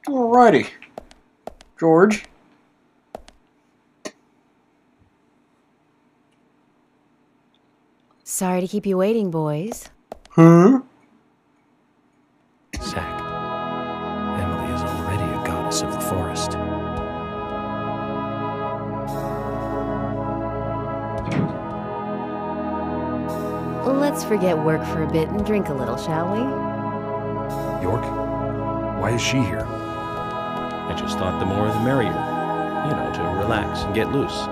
Alrighty, George. Sorry to keep you waiting, boys. Huh? Zack, Emily is already a goddess of the forest. Let's forget work for a bit and drink a little, shall we? York? Why is she here? I just thought the more the merrier. You know, to relax and get loose.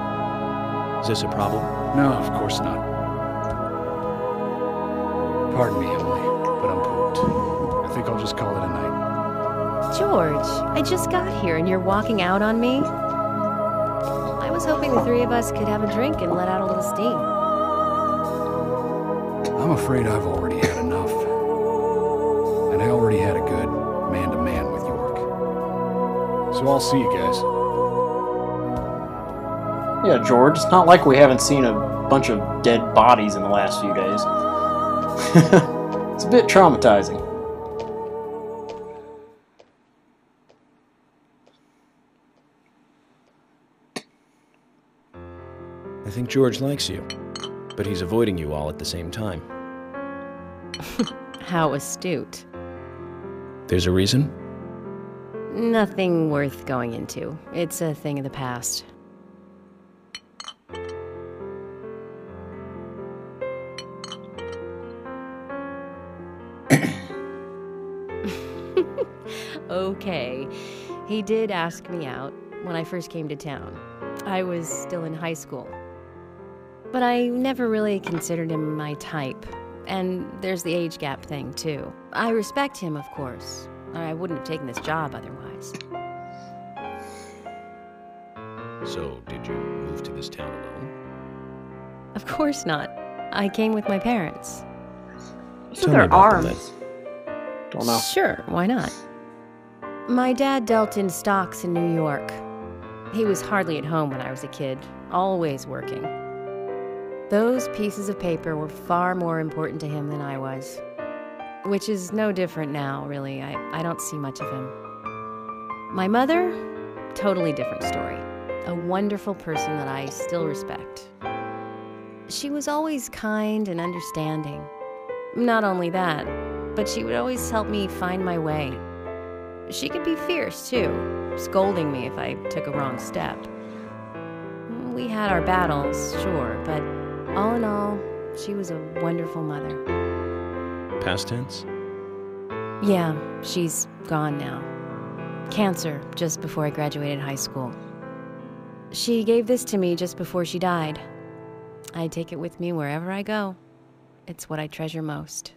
Is this a problem? No, of course not. Pardon me, Emily, but I'm pooped. I think I'll just call it a night. George, I just got here and you're walking out on me? I was hoping the three of us could have a drink and let out a little steam. I'm afraid I've already had enough. And I already had a good man-to-man with York. So I'll see you guys. Yeah, George, it's not like we haven't seen a bunch of dead bodies in the last few days. It's a bit traumatizing. I think George likes you, but he's avoiding you all at the same time. How astute. There's a reason? Nothing worth going into. It's a thing of the past. Okay. He did ask me out when I first came to town. I was still in high school. But I never really considered him my type. And there's the age gap thing, too. I respect him, of course. I wouldn't have taken this job otherwise. So, did you move to this town alone? Of course not. I came with my parents. So their arms. Don't know. Sure, why not? My dad dealt in stocks in New York. He was hardly at home when I was a kid, always working. Those pieces of paper were far more important to him than I was. Which is no different now, really. I don't see much of him. My mother? Totally different story. A wonderful person that I still respect. She was always kind and understanding. Not only that, but she would always help me find my way. She could be fierce, too, scolding me if I took a wrong step. We had our battles, sure, but all in all, she was a wonderful mother. Past tense? Yeah, she's gone now. Cancer, just before I graduated high school. She gave this to me just before she died. I take it with me wherever I go. It's what I treasure most.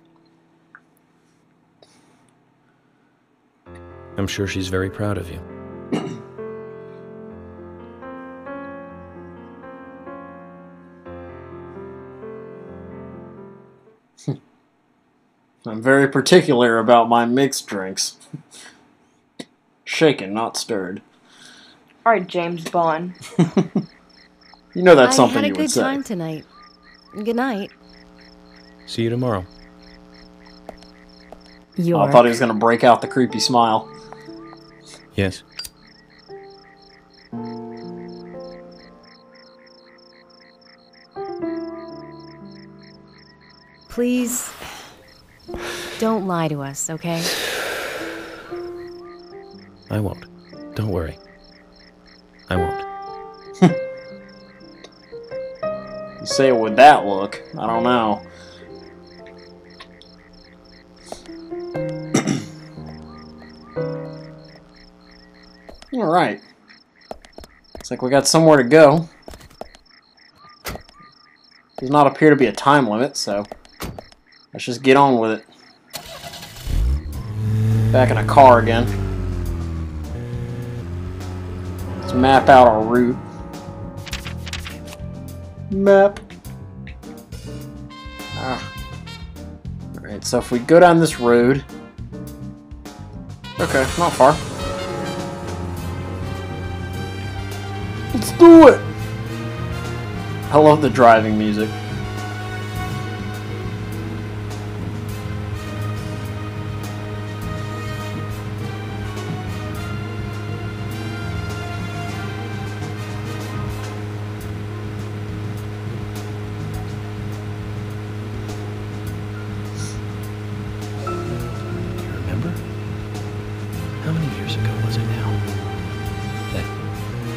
I'm sure she's very proud of you. I'm very particular about my mixed drinks. Shaken, not stirred. All right, James Bond. You know that's something you I had a would good say. time tonight. Good night. See you tomorrow. Oh, I thought he was going to break out the creepy smile. Yes. Please, don't lie to us, okay? I won't. Don't worry. I won't. You say it with that look. I don't know. Alright. Looks like we got somewhere to go. Does not appear to be a time limit, so let's just get on with it. Back in a car again. Let's map out our route. Map. Alright, so if we go down this road... Okay, not far. Let's do it! I love the driving music. How many years ago was it now? That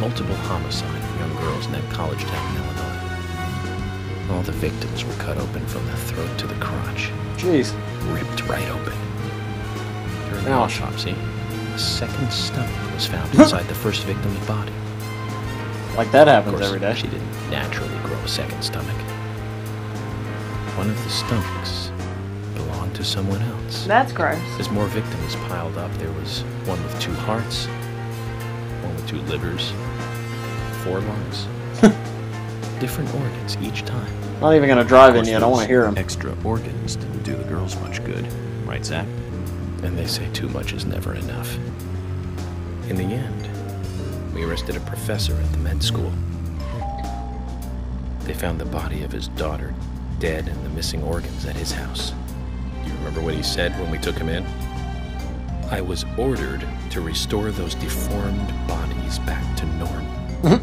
multiple homicide of young girls in that college town in Illinois. All the victims were cut open from the throat to the crotch. Jeez. Ripped right open. During the Ouch. autopsy, a second stomach was found inside the first victim's body. Like that Of happens course, every day. she didn't naturally grow a second stomach. One of the stomachs belonged to someone else. That's gross. As more victims piled up, there was one with 2 hearts, one with 2 livers, 4 lungs. Different organs each time. Not even gonna drive in yet. I want to hear him. Extra organs didn't do the girls much good. Right, Zach? And they say too much is never enough. In the end, we arrested a professor at the med school. They found the body of his daughter dead and the missing organs at his house. Do you remember what he said when we took him in? I was ordered to restore those deformed bodies back to normal.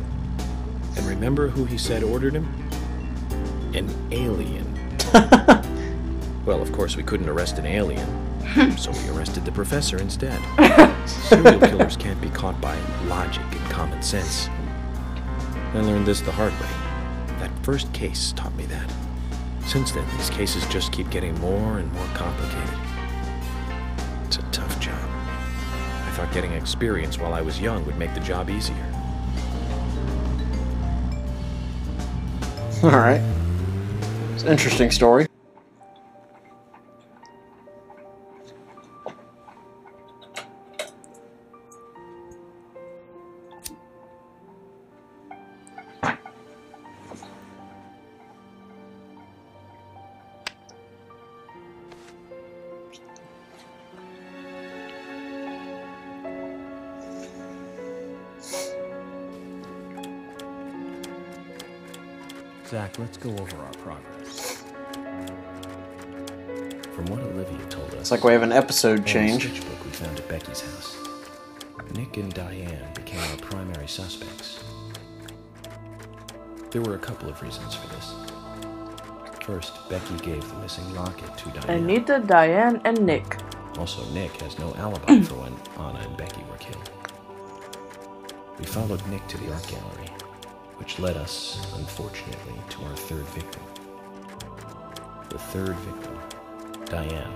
And remember who he said ordered him? An alien. Well, of course, we couldn't arrest an alien, so we arrested the professor instead. Serial killers can't be caught by logic and common sense. I learned this the hard way. That first case taught me that. Since then, these cases just keep getting more and more complicated. It's a tough job. I thought getting experience while I was young would make the job easier. Alright. It's an interesting story. Zach, let's go over our progress. From what Olivia told us, It's like we have an episode in the change. sketchbook we found at Becky's house, Nick and Diane became our primary suspects. There were a couple of reasons for this. First, Becky gave the missing locket to Diane. Anita, Diane, and Nick. Also, Nick has no alibi for when Anna and Becky were killed. We followed Nick to the art gallery, which led us, unfortunately, to our third victim. The third victim, Diane,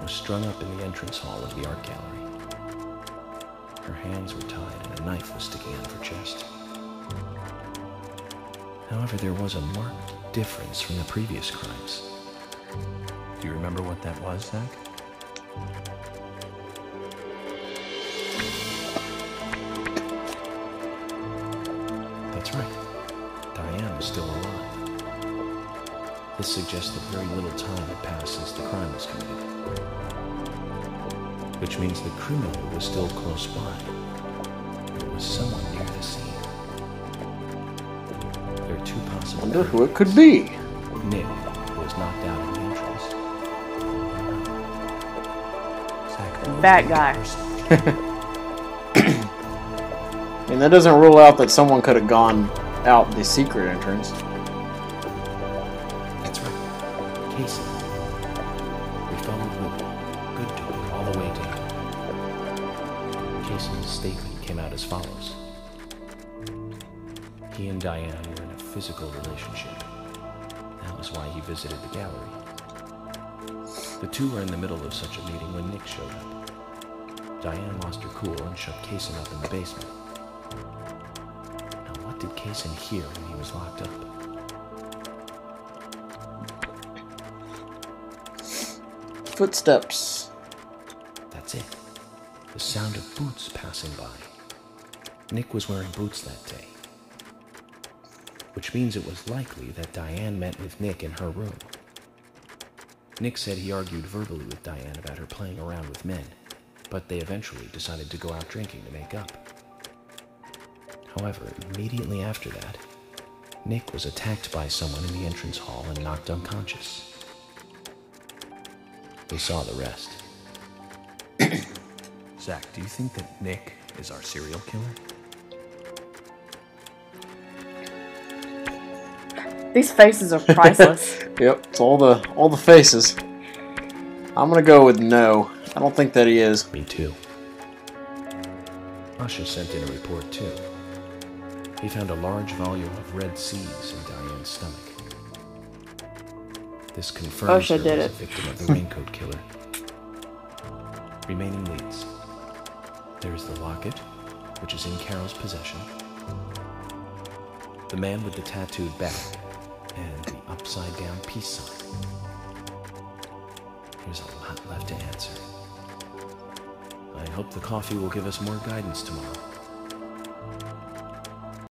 was strung up in the entrance hall of the art gallery. Her hands were tied and a knife was sticking out of her chest. However, there was a marked difference from the previous crimes. Do you remember what that was, Zach? That's right. Diane was still alive. This suggests that very little time had passed since the crime was committed. Which means the criminal was still close by. There was someone near the scene. There are 2 possible Wonder who theories. it could be. Nick was knocked out in the entrance. Zach, That guy. I mean, that doesn't rule out that someone could have gone out the secret entrance. That's right. Casey. We followed Ruby, good dog, all the way down. Casey's statement came out as follows. He and Diane were in a physical relationship. That was why he visited the gallery. The two were in the middle of such a meeting when Nick showed up. Diane lost her cool and shut Kaysen up in the basement. Now, what did Kaysen hear when he was locked up? Footsteps. That's it. The sound of boots passing by. Nick was wearing boots that day. Which means it was likely that Diane met with Nick in her room. Nick said he argued verbally with Diane about her playing around with men, but they eventually decided to go out drinking to make up. However, immediately after that, Nick was attacked by someone in the entrance hall and knocked unconscious. We saw the rest. Zach, do you think that Nick is our serial killer? These faces are priceless. Yep, it's all the faces. I'm gonna go with no. I don't think that he is. Me too. Asha sent in a report, too. He found a large volume of red seeds in Diane's stomach. This confirms Asha her did as a it. victim of the raincoat killer. Remaining leads. There's the locket, which is in Carol's possession. The man with the tattooed back, and the upside-down peace sign. There's a lot left to answer. I hope the coffee will give us more guidance tomorrow.